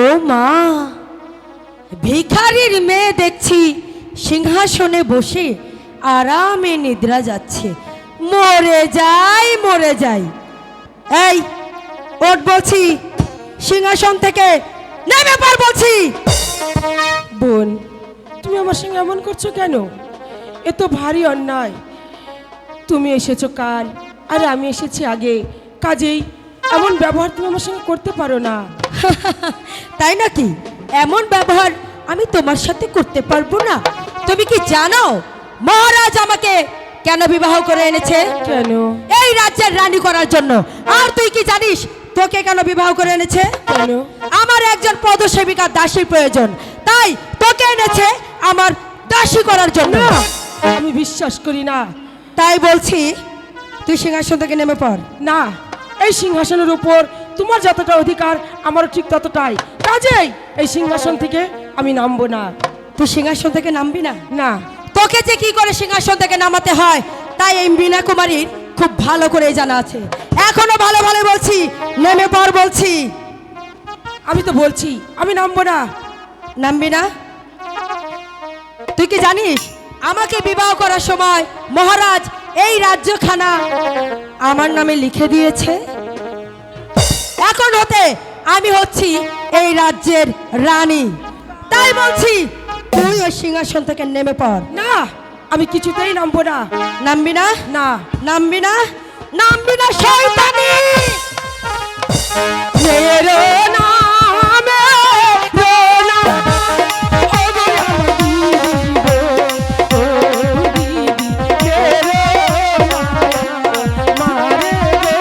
ও মা, ভিখারির মেয়ে দেখছি সিংহাসনে বসে আরামে নিদ্রা যাচ্ছে। মরে যাই মরে যাই। এই ওঠ বলছি, সিংহাসন থেকে নেমে পড় বলছি। বোন, তুমি আমার সঙ্গে এমন করছো কেন? এ তো ভারী অন্যায়। তুমি এসেছো কাল আর আমি এসেছি আগে, কাজেই এমন ব্যবহার তুমি আমার সঙ্গে করতে পারো না। তাই নাকি? এমন ব্যবহার আমি তোমার সাথে করতে পারবো না? তুমি কি জানো মহারাজ আমাকে কেন বিবাহ করে এনেছে? কেন? এই রাজ্যের রানী করার জন্য। আর তুই কি জানিস তোকে কেন বিবাহ করে এনেছে? কেন? আমার একজন পদসেবিকা দাসীর প্রয়োজন, তাই তোকে এনেছে আমার দাসী করার জন্য। না, আমি বিশ্বাস করি না। তাই বলছি তুই সিংহাসন থেকে নেমে পড়। না, এই সিংহাসনের উপর তোমার যতটা অধিকার আমারও ঠিক ততটাই, কাজেই এই সিংহাসন থেকে আমি নামবো না। তুই সিংহাসন থেকে নামবি না? না। তোকে যে কি করে সিংহাসন থেকে নামাতে হয় তাই এই মীনা কুমারীর খুব ভালো করে জানা আছে। এখনো ভালো ভালো বলছি, নেমে পড় বলছি। আমি তো বলছি আমি নামবো না। নামবি না? তুই কি জানিস আমাকে বিবাহ করার সময় মহারাজ এই রাজ্যখানা আমার নামে লিখে দিয়েছে। এখন হতে আমি হচ্ছি এই রাজ্যের রানী। তাই বলছি তুই ওই সিংহাসন থেকে নেমে পড়। না, আমি কিছুতেই নামবো না। নামবি না? না। নামবি না? নামবি না শয়তানি! মেরো নামে রোনা, ও গো আমার দিদি গো, ও দিদি, মেরো মায়া মারে গো,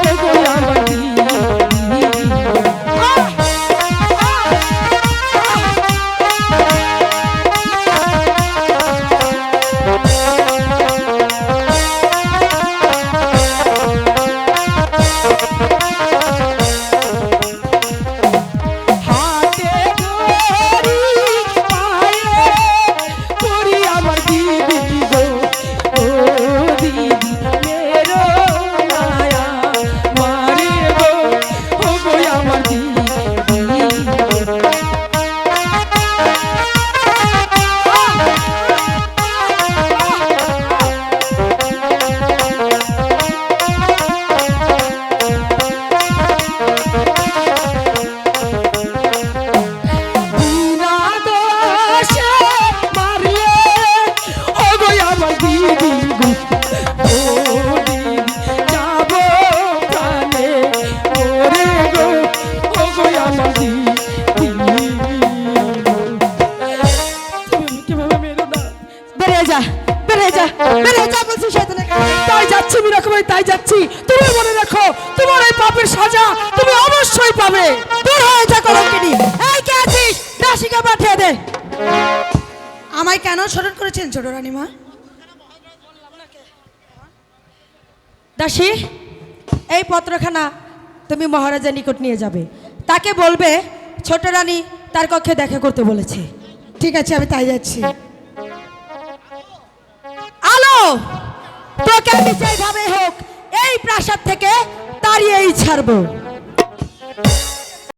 ও গো আমার দিদি। হাতে ধরি পায়ে ধরি আমার দিদি গো, ও দিদি, মেরো মায়া মারে গো, ও গো আমার দিদি। বিনা দোষে মারলে ও গো আমার দিদি গো, ও দিদি, যাবো প্রাণে ওরে গো, ও গো আমার দিদি। তুমি কিভাবে মেরো না। বেরিয়ে যা, বেরিয়ে যা, বেরিয়ে যা বলছি শয়তানের কাছে। তাই যাচ্ছি মীরা কুমারী, তাই যাচ্ছি। তুমি মনে রাখো তোমার এই পাপের সাজা তুমি অবশ্যই পাবে। দূর হয়ে যা কলঙ্কিনী। এই কে আছিস? দাসীকে পাঠিয়ে দে। আমায় কেন স্মরণ করেছেন ছোট রানীমা? দাসী, এই পত্রখানা তুমি মহারাজের নিকট নিয়ে যাবে। তাকে বলবে ছোট রানী তার কক্ষে দেখা করতে বলেছে। ঠিক আছে, আমি তাই যাচ্ছি। আলো, তোকে আমি যেভাবে হোক এই প্রাসাদ থেকে তাড়িয়েই ছাড়বো।